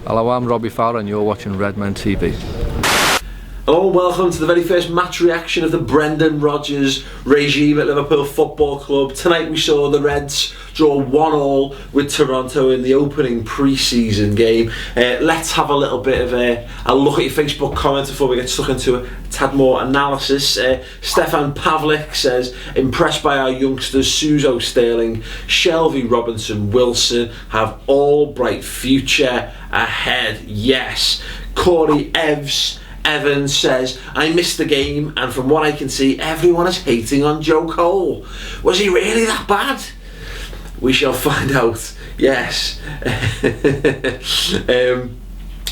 Hello, I'm Robbie Fowler and you're watching Redmen TV. Hello and welcome to the very first match reaction of the Brendan Rodgers regime at Liverpool Football Club. Tonight we saw the Reds draw 1-1 with Toronto in the opening pre-season game. Let's have a little bit of a look at your Facebook comments before we get stuck into a tad more analysis. Stefan Pavlik says, impressed by our youngsters Scouse, Sterling, Shelvey, Robinson, Wilson have all bright future ahead. Yes. Corey Evans says, I missed the game and from what I can see everyone is hating on Joe Cole. Was he really that bad? We shall find out. Yes.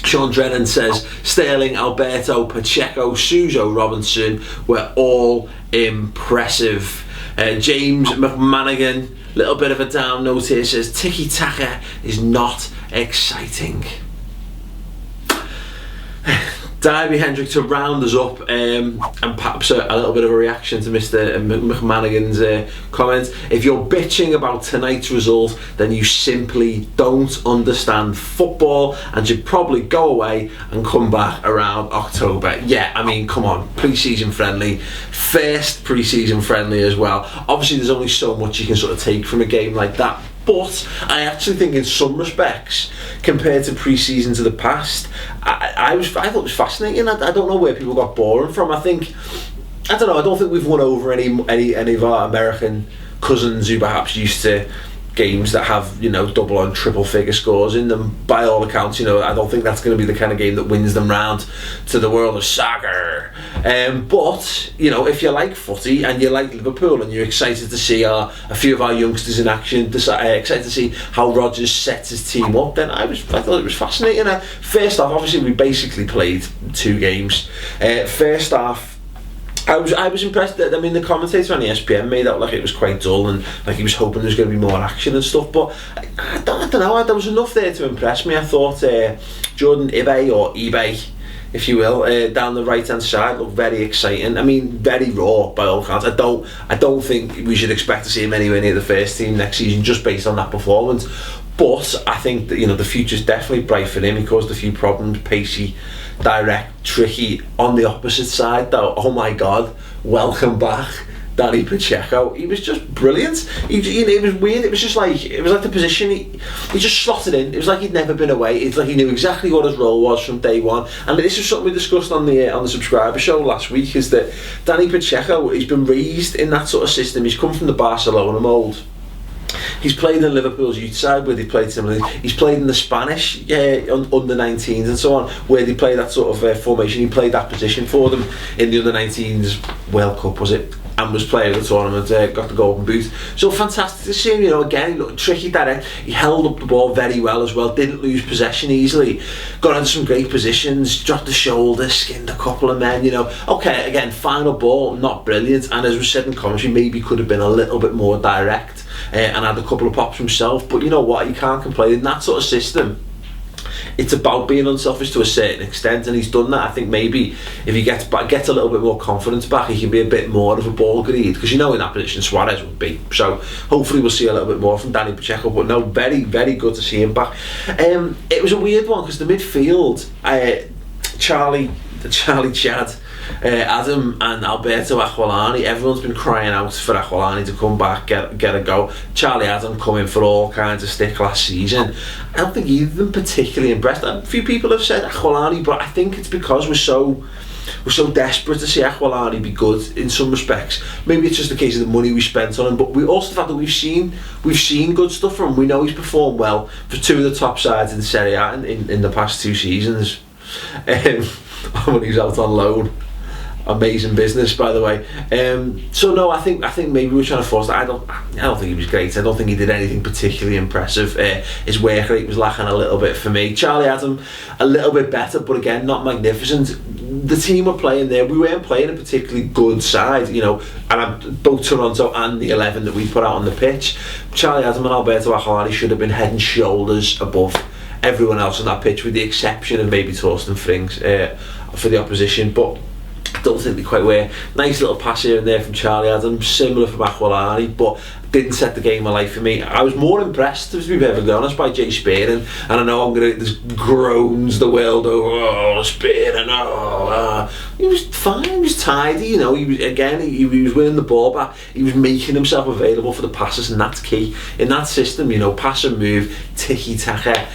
Sean Drennan says, Sterling, Alberto, Pacheco, Suso, Robinson were all impressive. James McManagan, little bit of a down note here, says tiki-taka is not exciting. Davy Hendrick to round us up, and perhaps a little bit of a reaction to Mr. McManagan's comments. If you're bitching about tonight's result, then you simply don't understand football and should probably go away and come back around October. Yeah, I mean, come on, pre-season friendly, first pre-season friendly as well. Obviously there's only so much you can sort of take from a game like that, but I actually think in some respects, compared to pre-season to the past, I thought it was fascinating. I don't know where people got boring from. I don't think we've won over any of our American cousins who perhaps used to games that have, double and triple figure scores in them. By all accounts, I don't think that's going to be the kind of game that wins them round to the world of soccer. But if you like footy and you like Liverpool and you're excited to see a few of our youngsters in action, excited to see how Rodgers sets his team up, then I thought it was fascinating. First off, obviously we basically played 2 games. First half, I was impressed that, the commentator on ESPN made out like it was quite dull and like he was hoping there was going to be more action and stuff, but I don't know, there was enough there to impress me. I thought Jordan eBay, if you will, down the right hand side looked very exciting. Very raw by all accounts. I don't think we should expect to see him anywhere near the first team next season just based on that performance. But I think that the future's definitely bright for him. He caused a few problems, pacey, direct, tricky. On the opposite side though, oh my god, welcome back Danny Pacheco. He was just brilliant. It was weird. It was like the position he just slotted in. It was like he'd never been away. It's like he knew exactly what his role was from day one. And this is something we discussed on the subscriber show last week, is that Danny Pacheco, he's been raised in that sort of system. He's come from the Barcelona mould. He's played in Liverpool's youth side where they played similarly. He's played in the Spanish under 19s and so on, where they play that sort of formation. He played that position for them in the under 19s World Cup, was it? And was player of the tournament, got the golden boot. So fantastic to see him, again, he looked tricky, direct. He held up the ball very well as well, didn't lose possession easily, got into some great positions, dropped the shoulder, skinned a couple of men, Okay, again, final ball, not brilliant, and as we said in commentary, maybe could have been a little bit more direct and had a couple of pops himself, but you know what, you can't complain. In that sort of system, it's about being unselfish to a certain extent, and he's done that. I think maybe if he gets a little bit more confidence back, he can be a bit more of a ball greed, because in that position Suarez would be. So hopefully we'll see a little bit more from Danny Pacheco, but no, very, very good to see him back. It was a weird one because the midfield, Charlie Chad, Adam and Alberto Aquilani, everyone's been crying out for Aquilani to come back, get a go. Charlie Adam coming for all kinds of stick last season. I don't think either of them particularly impressed. A few people have said Aquilani, but I think it's because we're so desperate to see Aquilani be good in some respects. Maybe it's just a case of the money we spent on him, but we also the fact that we've seen good stuff from him. We know he's performed well for 2 of the top sides in the Serie A in the past 2 seasons. When he was out on loan. Amazing business, by the way. So no, I think maybe we're trying to force that. I don't think he was great. I don't think he did anything particularly impressive. His work rate was lacking a little bit for me. Charlie Adam, a little bit better, but again, not magnificent. The team were playing there. We weren't playing a particularly good side, and both Toronto and the 11 that we put out on the pitch. Charlie Adam and Alberto Aquilani should have been head and shoulders above everyone else on that pitch, with the exception of maybe Torsten Frings for the opposition, but I don't think they quite were. Nice little pass here and there from Charlie Adams, similar from Aquilani, but didn't set the game alight for me. I was more impressed, to be perfectly honest, by Jay Spearing, and I know there's groans the world over, oh, Spearing, he was fine, he was tidy, you know, he was winning the ball back, he was making himself available for the passes, and that's key. In that system, you know, pass and move, tiki-taka,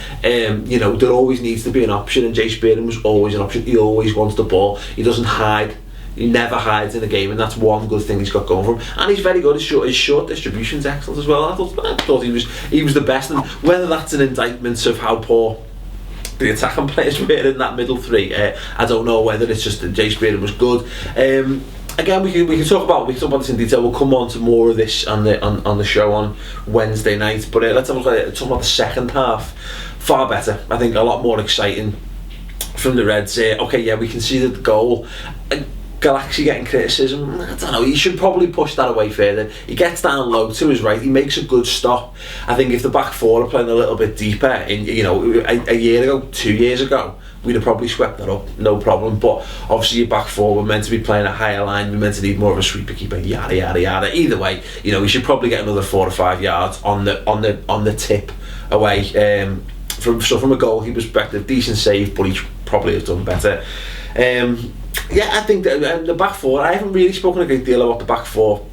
you know, there always needs to be an option, and Jay Spearing was always an option. He always wants the ball, he doesn't hide. He never hides in a game, and that's one good thing he's got going for him. And he's very good. His short distribution's excellent as well. I thought he was the best. And whether that's an indictment of how poor the attacking players were in that middle three, I don't know. Whether it's just that Jay Spearing was good. Again, we can talk about this in detail. We'll come on to more of this on the show on Wednesday night. But let's have a look at talk about the second half. Far better. I think a lot more exciting from the Reds. Okay, yeah, we can see that the goal. Galaxy getting criticism, I don't know, he should probably push that away further. He gets down low to his right, he makes a good stop. I think if the back four are playing a little bit deeper, you know, a year ago, 2 years ago, we'd have probably swept that up, no problem. But obviously your back four, we're meant to be playing a higher line, we're meant to need more of a sweeper keeper, yada yada yada. Either way, you know, we should probably get another 4 or 5 yards on the tip away. From a goalkeeper perspective, decent save, but he probably have done better. Yeah, I think that the back four, I haven't really spoken a great deal about the back four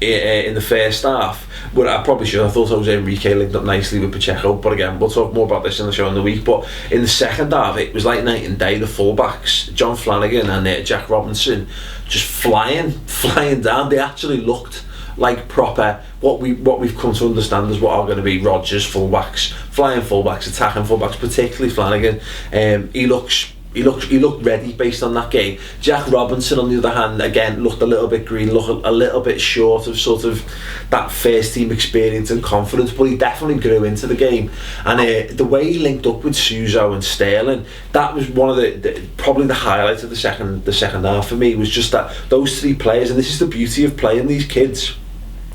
in the first half, but I probably should. I thought Jose Enrique linked up nicely with Pacheco, but again, we'll talk more about this in the show in the week. But in the second half, it was like night and day. The fullbacks, John Flanagan and Jack Robinson, just flying down. They actually looked like proper, what we've come to understand as what are going to be Rodgers fullbacks, flying fullbacks, attacking fullbacks, particularly Flanagan. He looked ready based on that game. Jack Robinson, on the other hand, again looked a little bit green, looked a little bit short of sort of that first team experience and confidence, but he definitely grew into the game. And the way he linked up with Suso and Sterling, that was one of the probably the highlight of the second half for me, was just that those three players. And this is the beauty of playing these kids,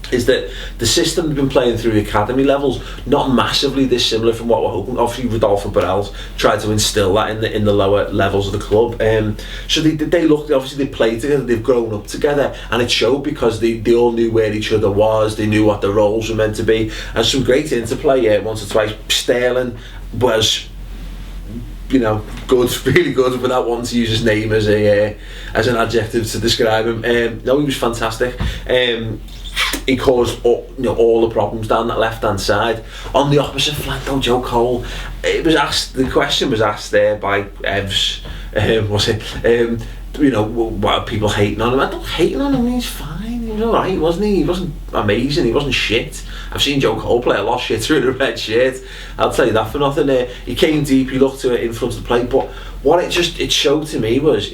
is that the system they've been playing through academy levels, not massively dissimilar from what we're hoping. Obviously Rodolfo Borrell's tried to instill that in the lower levels of the club, so they looked, obviously they played together, they've grown up together, and it showed because they all knew where each other was, they knew what their roles were meant to be, and some great interplay once or twice. Sterling was, you know, good, really good, without wanting to use his name as an adjective to describe him. No, he was fantastic. He caused all the problems down that left hand side. On the opposite flank, though, Joe Cole, the question was asked there by Evs, you know, what are people hating on him? I don't hating on him, he's fine, he was alright, wasn't he? He wasn't amazing, he wasn't shit. I've seen Joe Cole play a lot shitter in a red shirt, I'll tell you that for nothing. He came deep, he looked to it in front of the plate, but what it showed to me was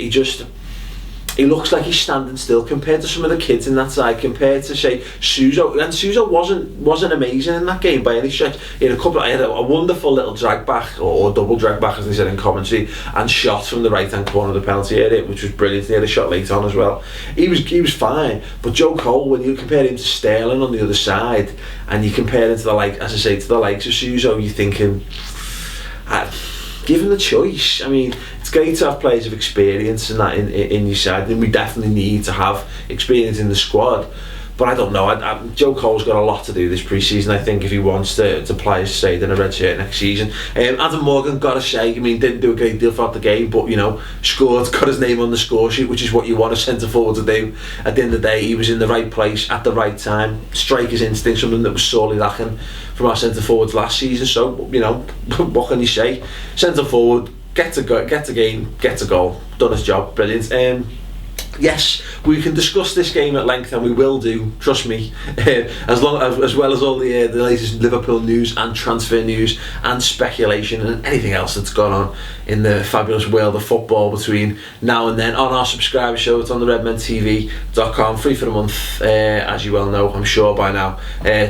he looks like he's standing still compared to some of the kids in that side, compared to, say, Suso. And Suso wasn't amazing in that game by any stretch. He had a wonderful little drag back, or double drag back as they said in commentary, and shot from the right hand corner of the penalty area, which was brilliant. He had a shot late on as well. He was fine. But Joe Cole, when you compare him to Sterling on the other side, and you compare him to the likes of Suso, you're thinking, give him the choice. I mean, it's great to have players of experience in that in your side, and we definitely need to have experience in the squad. But I don't know. Joe Cole's got a lot to do this pre-season, I think, if he wants to play his side in a red shirt next season. Adam Morgan, got to say, I mean, didn't do a great deal throughout the game, but, you know, scored, got his name on the score sheet, which is what you want a centre forward to do. At the end of the day, he was in the right place at the right time. Striker's instinct, something that was sorely lacking from our centre forwards last season. So, you know, what can you say? Centre forward, gets a game, gets a goal, done his job, brilliant. Yes, we can discuss this game at length, and we will do, trust me, as well as all the latest Liverpool news and transfer news and speculation and anything else that's gone on in the fabulous world of football between now and then on our subscriber show. It's on the redmentv.com, free for the month, as you well know, I'm sure by now.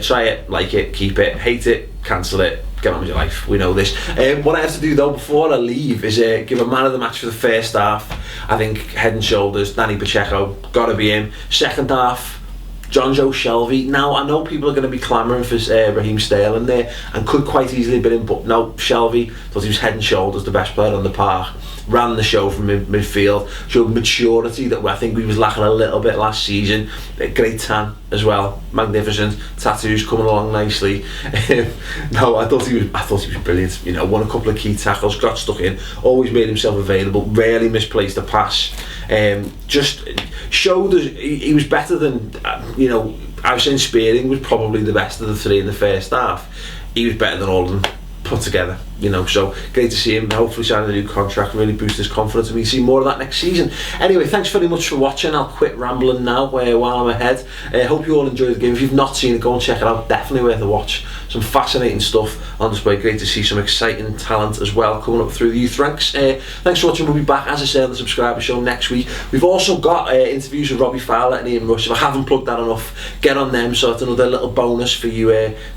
Try it, like it, keep it, hate it, cancel it, get on with your life, we know this. What I have to do though before I leave is give a man of the match for the first half. I think head and shoulders, Danny Pacheco, gotta be him. Second half, John Joe Shelvey. Now, I know people are going to be clamouring for Raheem Sterling there, and could quite easily have been in, but no, Shelvey thought he was head and shoulders the best player on the park. Ran the show from midfield, showed maturity that I think we was lacking a little bit last season. Great tan as well, magnificent. Tattoos coming along nicely. No, I thought he was brilliant. You know, won a couple of key tackles, got stuck in, always made himself available, rarely misplaced a pass. Just showed us he was better than you know. I was saying Spearing was probably the best of the three in the first half. He was better than all of them put together, you know, so great to see him hopefully sign a new contract and really boost his confidence, and we see more of that next season. Anyway, thanks very much for watching. I'll quit rambling now while I'm ahead. Hope you all enjoyed the game. If you've not seen it, go and check it out. Definitely worth a watch. Some fascinating stuff on display. Great to see some exciting talent as well coming up through the youth ranks. Thanks for watching. We'll be back, as I said, on the subscriber show next week. We've also got interviews with Robbie Fowler and Ian Rush. If I haven't plugged that enough, get on them. So it's another little bonus for you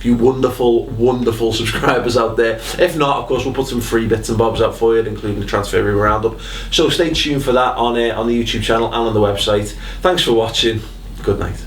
wonderful subscribers out there. If not, of course, we'll put some free bits and bobs out for you, including the transfer room roundup. So stay tuned for that on the YouTube channel and on the website. Thanks for watching. Good night.